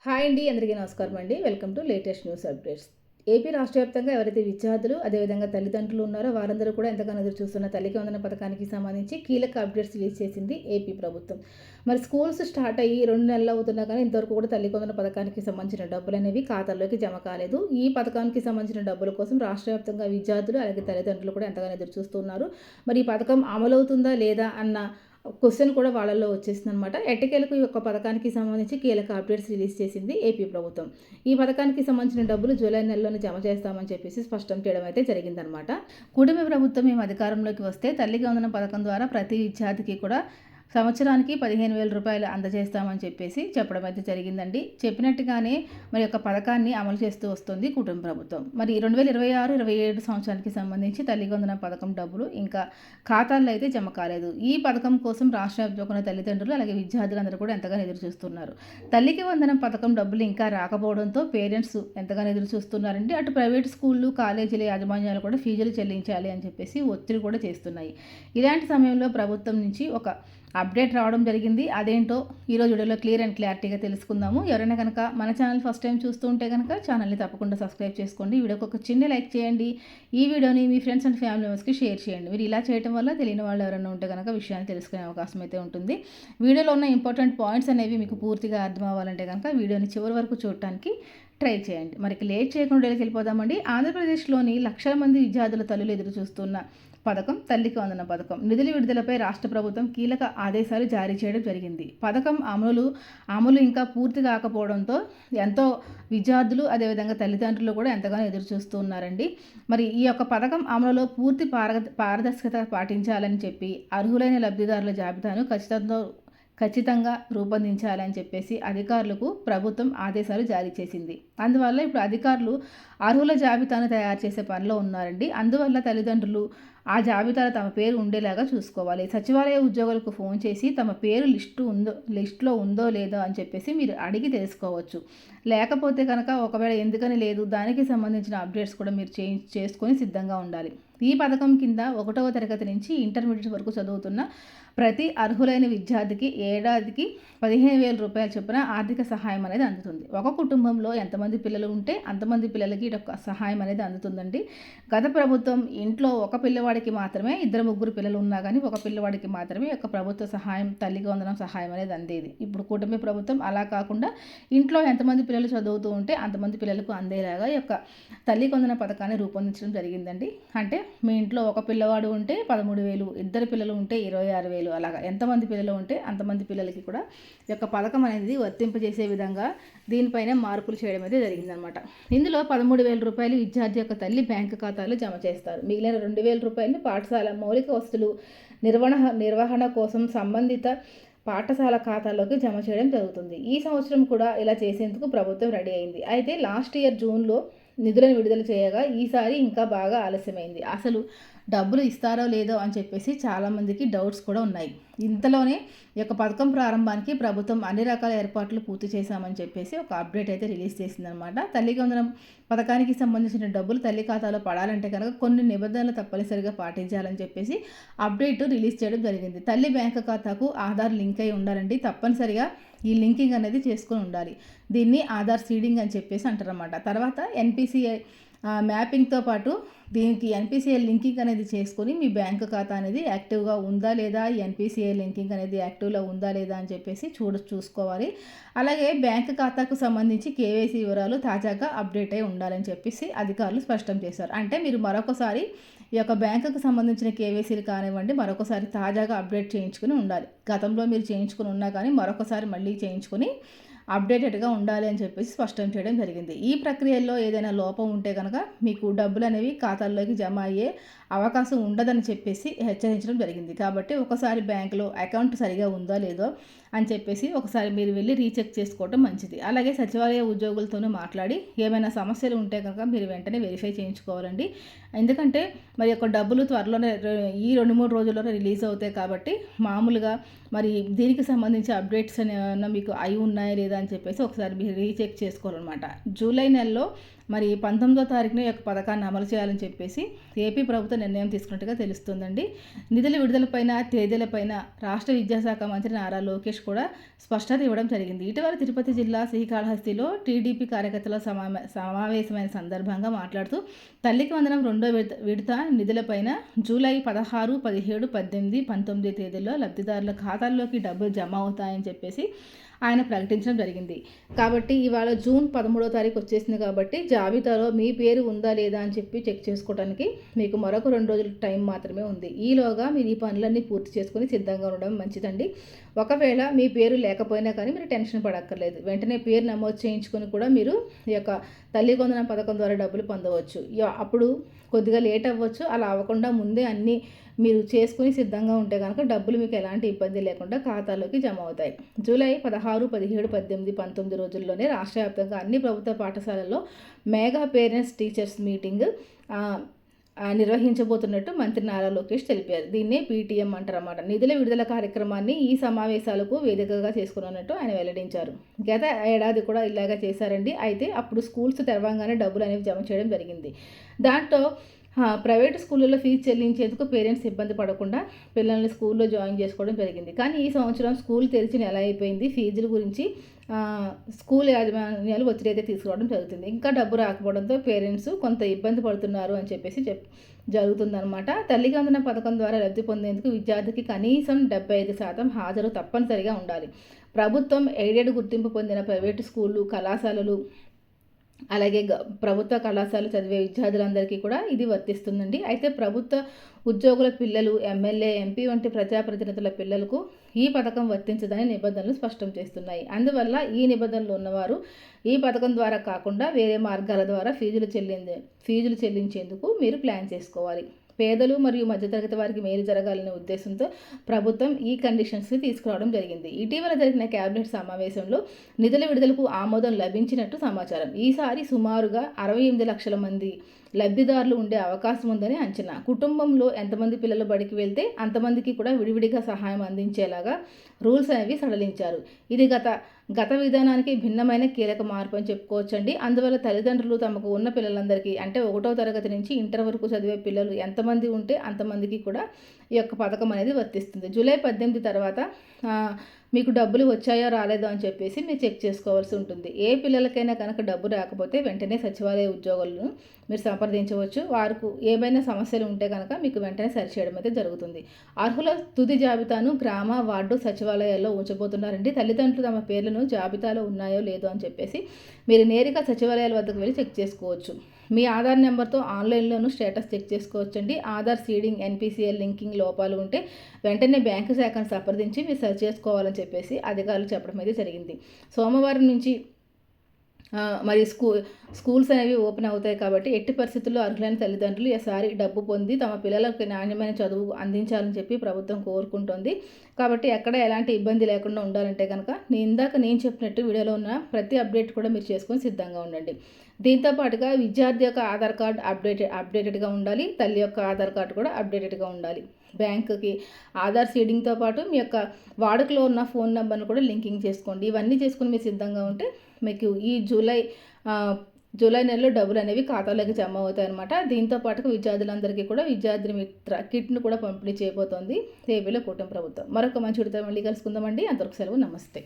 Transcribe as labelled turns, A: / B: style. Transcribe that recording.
A: Hi అండి, అందరికీ నమస్కారం అండి. Welcome to latest news updates. AP రాష్ట్ర వ్యాప్తంగా ఎవరైతే విద్యార్థులు అదేవిధంగా తల్లిదండ్రులు ఉన్నారో వారందరూ కూడా ఎంతగానో ఎదురు చూస్తున్న తల్లికి వందన పథకానికి సంబంధించి కీలక అప్డేట్స్ రిలీజ్ చేసింది ఏపీ ప్రభుత్వం. మరి స్కూల్స్ స్టార్ట్ అయ్యి 2 నెలలు అవుతున్నా కానీ ఇంతవరకు కూడా తల్లికి వందన పథకానికి సంబంధించిన డబ్బులు అనేవి ఖాతాల్లోకి జమ కాలేదు. ఈ పథకానికి సంబంధించిన డబ్బుల కోసం రాష్ట్ర వ్యాప్తంగా విద్యార్థులు అలాగే తల్లిదండ్రులు కూడా ఎంతగానో ఎదురు చూస్తున్నారు. మరి ఈ పథకం అమలవుతుందా లేదా అన్న క్వశ్చన్ కూడా వాళ్ళల్లో వచ్చేసిందనమాట. ఎట్టకేలకు ఈ యొక్క పథకానికి సంబంధించి కీలక అప్డేట్స్ రిలీజ్ చేసింది ఏపీ ప్రభుత్వం. ఈ పథకానికి సంబంధించిన డబ్బులు జూలై నెలలోనే జమ చేస్తామని చెప్పేసి స్పష్టం చేయడం అయితే జరిగిందనమాట. కూటమి ప్రభుత్వం మేము అధికారంలోకి వస్తే తల్లికి వందనం పథకం ద్వారా ప్రతి విద్యార్థికి కూడా సంవత్సరానికి 15,000 రూపాయలు అందజేస్తామని చెప్పేసి చెప్పడం అయితే జరిగిందండి. చెప్పినట్టుగానే మరి యొక్క పథకాన్ని అమలు చేస్తూ వస్తుంది కుటుంబ ప్రభుత్వం. మరి 2026-27 సంవత్సరానికి సంబంధించి తల్లికి వందనం పథకం డబ్బులు ఇంకా ఖాతాల్లో అయితే జమ కాలేదు. ఈ పథకం కోసం రాష్ట్ర వ్యాప్తంగా తల్లిదండ్రులు అలాగే విద్యార్థులందరూ కూడా ఎంతగానో ఎదురు చూస్తున్నారు. తల్లికి వందనం పథకం డబ్బులు ఇంకా రాకపోవడంతో పేరెంట్స్ ఎంతగానో ఎదురు చూస్తున్నారండి. అటు ప్రైవేట్ స్కూళ్ళు కాలేజీల యాజమాన్యాలు కూడా ఫీజులు చెల్లించాలి అని చెప్పేసి ఒత్తిడి కూడా చేస్తున్నాయి. ఇలాంటి సమయంలో ప్రభుత్వం నుంచి ఒక అప్డేట్ రావడం జరిగింది. అదేంటో ఈరోజు వీడియోలో క్లియర్ అండ్ క్లారిటీగా తెలుసుకుందాము. ఎవరైనా కనుక మన ఛానల్ ఫస్ట్ టైం చూస్తూ ఉంటే కనుక ఛానల్ని తప్పకుండా సబ్స్క్రైబ్ చేసుకోండి. వీడియోకి ఒక చిన్న లైక్ చేయండి. ఈ వీడియోని మీ ఫ్రెండ్స్ అండ్ ఫ్యామిలీ మెంబర్స్కి షేర్ చేయండి. మీరు ఇలా చేయడం వల్ల తెలియని వాళ్ళు ఎవరైనా ఉంటే కనుక విషయాన్ని తెలుసుకునే అవకాశం అయితే ఉంటుంది. వీడియోలో ఉన్న ఇంపార్టెంట్ పాయింట్స్ అనేవి మీకు పూర్తిగా అర్థం అవ్వాలంటే కనుక వీడియోని చివరి వరకు చూడటానికి ట్రై చేయండి. మరి లేట్ చేయకుండా వెళ్ళిపోదామండి. ఆంధ్రప్రదేశ్లోని లక్షల మంది విద్యార్థుల తల్లులు ఎదురు చూస్తున్న పథకం తల్లికి వందనం పథకం నిధుల విడుదలపై రాష్ట్ర ప్రభుత్వం కీలక ఆదేశాలు జారీ చేయడం జరిగింది. పథకం అమలు ఇంకా పూర్తి కాకపోవడంతో ఎంతో విద్యార్థులు అదేవిధంగా తల్లిదండ్రులు కూడా ఎంతగానో ఎదురు చూస్తూ ఉన్నారండి. మరి ఈ యొక్క పథకం అమలులో పూర్తి పారదర్శకత పాటించాలని చెప్పి అర్హులైన లబ్ధిదారుల జాబితాను ఖచ్చితంగా రూపొందించాలని చెప్పేసి అధికారులకు ప్రభుత్వం ఆదేశాలు జారీ చేసింది. అందువల్ల ఇప్పుడు అధికారులు అర్హుల జాబితాను తయారు చేసే పనిలో ఉన్నారండి. అందువల్ల తల్లిదండ్రులు ఆ జాబితాలో తమ పేరు ఉండేలాగా చూసుకోవాలి. సచివాలయ ఉద్యోగులకు ఫోన్ చేసి తమ పేరు లిస్టులో ఉందో లేదో అని చెప్పేసి మీరు అడిగి తెలుసుకోవచ్చు. లేకపోతే కనుక ఒకవేళ ఎందుకని లేదు దానికి సంబంధించిన అప్డేట్స్ కూడా మీరు చేసుకొని సిద్ధంగా ఉండాలి. ఈ పథకం కింద 1వ తరగతి నుంచి ఇంటర్మీడియట్ వరకు చదువుతున్న ప్రతి అర్హులైన విద్యార్థికి ఏడాదికి 15,000 రూపాయల చొప్పున ఆర్థిక సహాయం అనేది అందుతుంది. ఒక కుటుంబంలో ఎంతమంది పిల్లలు ఉంటే అంతమంది పిల్లలకి ఒక సహాయం అనేది అందుతుందండి. గత ప్రభుత్వం ఇంట్లో ఒక పిల్లవాడికి మాత్రమే 2-3 పిల్లలు ఉన్నా కానీ ఒక పిల్లవాడికి మాత్రమే ఒక ప్రభుత్వ సహాయం తల్లికి వందనం సహాయం అనేది అందేది. ఇప్పుడు కూటమి ప్రభుత్వం అలా కాకుండా ఇంట్లో ఎంతమంది పిల్లలు చదువుతూ ఉంటే అంతమంది పిల్లలకు అందేలాగా ఈ యొక్క తల్లికి వందనం పథకాన్ని రూపొందించడం జరిగిందండి. అంటే మీ ఇంట్లో ఒక పిల్లవాడు ఉంటే 13,000, 2 పిల్లలు ఉంటే 26,000, అలాగా ఎంతమంది పిల్లలు ఉంటే అంతమంది పిల్లలకి కూడా ఈ యొక్క పథకం అనేది వర్తింపజేసే విధంగా దీనిపైన మార్పులు చేయడం అయితే జరిగిందనమాట. ఇందులో 13,000 రూపాయలు విద్యార్థి యొక్క తల్లి బ్యాంకు ఖాతాలో జమ చేస్తారు. మిగిలిన 2,000 రూపాయలని పాఠశాల మౌలిక వస్తువులు నిర్వహణ కోసం సంబంధిత పాఠశాల ఖాతాలోకి జమ చేయడం జరుగుతుంది. ఈ సంవత్సరం కూడా ఇలా చేసేందుకు ప్రభుత్వం రెడీ అయింది. అయితే లాస్ట్ ఇయర్ జూన్లో నిధులను విడుదల చేయగా ఈసారి ఇంకా బాగా ఆలస్యమైంది. అసలు డబ్బులు ఇస్తారో లేదో అని చెప్పేసి చాలామందికి డౌట్స్ కూడా ఉన్నాయి. ఇంతలోనే ఈ యొక్క పథకం ప్రారంభానికి ప్రభుత్వం అన్ని రకాల ఏర్పాట్లు పూర్తి చేశామని చెప్పేసి ఒక అప్డేట్ అయితే రిలీజ్ చేసిందనమాట. తల్లికి వందనం పథకానికి సంబంధించిన డబ్బులు తల్లి ఖాతాలో పడాలంటే కనుక కొన్ని నిబంధనలు తప్పనిసరిగా పాటించాలని చెప్పేసి అప్డేట్ రిలీజ్ చేయడం జరిగింది. తల్లి బ్యాంకు ఖాతాకు ఆధార్ లింక్ అయి ఉండాలండి. తప్పనిసరిగా ఈ లింకింగ్ అనేది చేసుకొని ఉండాలి. దీన్ని ఆధార్ సీడింగ్ అని చెప్పేసి అంటారన్నమాట. తర్వాత ఎన్పిసిఐ మ్యాపింగ్తో పాటు దీనికి ఎన్పిసిఐ లింకింగ్ అనేది చేసుకొని మీ బ్యాంకు ఖాతా అనేది యాక్టివ్గా ఉందా లేదా, ఈ ఎన్పిసిఐ లింకింగ్ అనేది యాక్టివ్లో ఉందా లేదా అని చెప్పేసి చూసుకోవాలి. అలాగే బ్యాంకు ఖాతాకు సంబంధించి కేవైసీ వివరాలు తాజాగా అప్డేట్ అయి ఉండాలని చెప్పేసి అధికారులు స్పష్టం చేశారు. అంటే మీరు మరొకసారి ఈ యొక్క బ్యాంకుకు సంబంధించిన కేవైసీలు కానివ్వండి మరొకసారి తాజాగా అప్డేట్ చేయించుకుని ఉండాలి. గతంలో మీరు చేయించుకుని ఉన్నా కానీ మరొకసారి మళ్ళీ చేయించుకొని అప్డేటెడ్గా ఉండాలి అని చెప్పేసి స్పష్టం చేయడం జరిగింది. ఈ ప్రక్రియలో ఏదైనా లోపం ఉంటే కనుక మీకు డబ్బులు అనేవి ఖాతాల్లోకి జమ అయ్యే అవకాశం ఉండదని చెప్పేసి హెచ్చరించడం జరిగింది. కాబట్టి ఒకసారి బ్యాంకులో అకౌంట్ సరిగా ఉందో లేదో అని చెప్పేసి ఒకసారి మీరు వెళ్ళి రీచెక్ చేసుకోవడం మంచిది. అలాగే సచివాలయ ఉద్యోగులతోనూ మాట్లాడి ఏమైనా సమస్యలు ఉంటే కనుక మీరు వెంటనే వెరిఫై చేయించుకోవాలండి. ఎందుకంటే మరి యొక్క డబ్బులు త్వరలోనే ఈ 2-3 రోజుల్లోనే రిలీజ్ అవుతాయి కాబట్టి మామూలుగా మరి దీనికి సంబంధించి అప్డేట్స్ ఏమైనా మీకు అయి ఉన్నాయా లేదా అని చెప్పేసి ఒకసారి మీరు రీచెక్ చేసుకోవాలన్నమాట. జూలై నెలలో మరి 19వ తారీఖున యొక్క పథకాన్ని అమలు చేయాలని చెప్పేసి ఏపీ ప్రభుత్వం నిర్ణయం తీసుకున్నట్టుగా తెలుస్తుందండి. నిధుల విడుదలపైన తేదీలపైన రాష్ట్ర విద్యాశాఖ మంత్రి నారా లోకేష్ కూడా స్పష్టత ఇవ్వడం జరిగింది. ఇటీవల తిరుపతి జిల్లా శ్రీకాళహస్తిలో టీడీపీ కార్యకర్తల సమావేశమైన సందర్భంగా మాట్లాడుతూ తల్లికి వందనం రెండో విడత నిధులపైన జూలై 16, 17, 18, 19 తేదీల్లో లబ్ధిదారుల ఖాతాల్లోకి డబ్బులు జమ అవుతాయని చెప్పేసి ఆయన ప్రకటించడం జరిగింది. కాబట్టి ఇవాళ జూన్ 13వ తారీఖు వచ్చేసింది కాబట్టి జాబితాలో మీ పేరు ఉందా లేదా అని చెప్పి చెక్ చేసుకోవడానికి మీకు మరొక 2 రోజుల టైం మాత్రమే ఉంది. ఈలోగా మీరు ఈ పనులన్నీ పూర్తి చేసుకుని సిద్ధంగా ఉండడం మంచిదండి. ఒకవేళ మీ పేరు లేకపోయినా కానీ మీరు టెన్షన్ పడక్కర్లేదు. వెంటనే పేరు నమోదు చేయించుకొని కూడా మీరు ఈ యొక్క తల్లి వందనం పథకం ద్వారా డబ్బులు పొందవచ్చు. అప్పుడు కొద్దిగా లేట్ అవ్వచ్చు. అలా అవ్వకుండా ముందే అన్నీ మీరు చేసుకుని సిద్ధంగా ఉంటే కనుక డబ్బులు మీకు ఎలాంటి ఇబ్బంది లేకుండా ఖాతాలోకి జమ అవుతాయి. జూలై 16, 17, 18, 19 రోజుల్లోనే రాష్ట్ర వ్యాప్తంగా అన్ని ప్రభుత్వ పాఠశాలల్లో మెగా పేరెంట్స్ టీచర్స్ మీటింగ్ నిర్వహించబోతున్నట్టు మంత్రి నారా లోకేష్ తెలిపారు. దీన్నే పీటీఎం అంటారన్నమాట. నిధుల విడుదల కార్యక్రమాన్ని ఈ సమావేశాలకు వేదికగా చేసుకున్నట్టు ఆయన వెల్లడించారు. గత ఏడాది కూడా ఇలాగా చేశారండి. అయితే అప్పుడు స్కూల్స్ తెరవంగానే డబ్బులు అనేవి జమ చేయడం జరిగింది. దాంట్లో ప్రైవేట్ స్కూళ్ళలో ఫీజు చెల్లించేందుకు పేరెంట్స్ ఇబ్బంది పడకుండా పిల్లల్ని స్కూల్లో జాయిన్ చేసుకోవడం జరిగింది. కానీ ఈ సంవత్సరం స్కూల్ తెరిచి నెల అయిపోయింది. ఫీజుల గురించి స్కూల్ యాజమాన్యాలు ఒత్తిడి అయితే తీసుకోవడం జరుగుతుంది. ఇంకా డబ్బు రాకపోవడంతో పేరెంట్స్ కొంత ఇబ్బంది పడుతున్నారు అని చెప్పేసి జరుగుతుందన్నమాట. తల్లికి వందనం పథకం ద్వారా లబ్ధి పొందేందుకు విద్యార్థికి కనీసం 75% హాజరు తప్పనిసరిగా ఉండాలి. ప్రభుత్వం ఎయిడెడ్ గుర్తింపు పొందిన ప్రైవేటు స్కూళ్ళు, కళాశాలలు అలాగే ప్రభుత్వ కళాశాలలు చదివే విద్యార్థులందరికీ కూడా ఇది వర్తిస్తుందండి. అయితే ప్రభుత్వ ఉద్యోగుల పిల్లలు, ఎమ్మెల్యే, ఎంపీ వంటి ప్రజాప్రతినిధుల పిల్లలకు ఈ పథకం వర్తించదని నిబంధనలు స్పష్టం చేస్తున్నాయి. అందువల్ల ఈ నిబంధనలు ఉన్నవారు ఈ పథకం ద్వారా కాకుండా వేరే మార్గాల ద్వారా ఫీజులు చెల్లించేందుకు మీరు ప్లాన్ చేసుకోవాలి. పేదలు మరియు మధ్యతరగతి వారికి మేలు జరగాలనే ఉద్దేశంతో ప్రభుత్వం ఈ కండిషన్స్ని తీసుకురావడం జరిగింది. ఇటీవల జరిగిన కేబినెట్ సమావేశంలో నిధుల విడుదలకు ఆమోదం లభించినట్టు సమాచారం. ఈసారి సుమారుగా 68 లక్షల మంది లబ్ధిదారులు ఉండే అవకాశం ఉందని అంచనా. కుటుంబంలో ఎంతమంది పిల్లలు బడికి వెళ్తే అంతమందికి కూడా విడివిడిగా సహాయం అందించేలాగా రూల్స్ అనేవి సడలించారు. ఇది గత విధానానికి భిన్నమైన కీలక మార్పు అని చెప్పుకోవచ్చండి. అందువల్ల తల్లిదండ్రులు తమకు ఉన్న పిల్లలందరికీ అంటే 1వ తరగతి నుంచి ఇంటర్ వరకు చదివే పిల్లలు ఎంతమంది ఉంటే అంతమందికి కూడా ఈ యొక్క పథకం అనేది వర్తిస్తుంది. జూలై 18 తర్వాత మీకు డబ్బులు వచ్చాయో రాలేదో అని చెప్పేసి మీరు చెక్ చేసుకోవాల్సి ఉంటుంది. ఏ పిల్లలకైనా కనుక డబ్బు రాకపోతే వెంటనే సచివాలయ ఉద్యోగులను మీరు సంప్రదించవచ్చు. వారికి ఏమైనా సమస్యలు ఉంటే కనుక మీకు వెంటనే సరిచేయడం అయితే జరుగుతుంది. అర్హుల తుది జాబితాను గ్రామ, వార్డు సచివాలయాల్లో ఉంచబోతున్నారండి. తల్లిదండ్రులు తమ పేర్లను జాబితాలో ఉన్నాయో లేదో అని చెప్పేసి మీరు నేరుగా సచివాలయాల వద్దకు వెళ్ళి చెక్ చేసుకోవచ్చు. మీ ఆధార్ నెంబర్తో ఆన్లైన్లోనూ స్టేటస్ చెక్ చేసుకోవచ్చండి. ఆధార్ సీడింగ్, ఎన్పిసిఎల్ లింకింగ్ లోపాలు ఉంటే వెంటనే బ్యాంకు శాఖను సంప్రదించి మీరు సరి చేసుకోవాలని చెప్పేసి అధికారులు చెప్పడం అయితే జరిగింది. సోమవారం నుంచి మరి స్కూల్స్ అనేవి ఓపెన్ అవుతాయి కాబట్టి ఎట్టి పరిస్థితుల్లో అర్హులైన తల్లిదండ్రులు ఈసారి డబ్బు పొంది తమ పిల్లలకు నాణ్యమైన చదువు అందించాలని చెప్పి ప్రభుత్వం కోరుకుంటోంది. కాబట్టి ఎక్కడ ఎలాంటి ఇబ్బంది లేకుండా ఉండాలంటే కనుక నేను చెప్పినట్టు వీడియోలో ఉన్న ప్రతి అప్డేట్ కూడా మీరు చేసుకొని సిద్ధంగా ఉండండి. దీంతో పాటుగా విద్యార్థి యొక్క ఆధార్ కార్డ్ అప్డేటెడ్గా ఉండాలి. తల్లి యొక్క ఆధార్ కార్డు కూడా అప్డేటెడ్గా ఉండాలి. బ్యాంకుకి ఆధార్ సీడింగ్తో పాటు మీ యొక్క వాడుకలో ఉన్న ఫోన్ నెంబర్ను కూడా లింకింగ్ చేసుకోండి. ఇవన్నీ చేసుకుని మీరు సిద్ధంగా ఉంటే మీకు ఈ జూలై నెలలో డబ్బులు అనేవి ఖాతాలోకి జమ అవుతాయి అన్నమాట. దీంతో పాటుగా విద్యార్థులందరికీ కూడా విద్యార్థి మిత్ర కిట్ను కూడా పంపిణీ చేయబోతోంది ఏపీలో కూటమి ప్రభుత్వం. మరొక మంచి విడత మళ్ళీ కలుసుకుందామండి. అంతవరకు సెలవు. నమస్తే.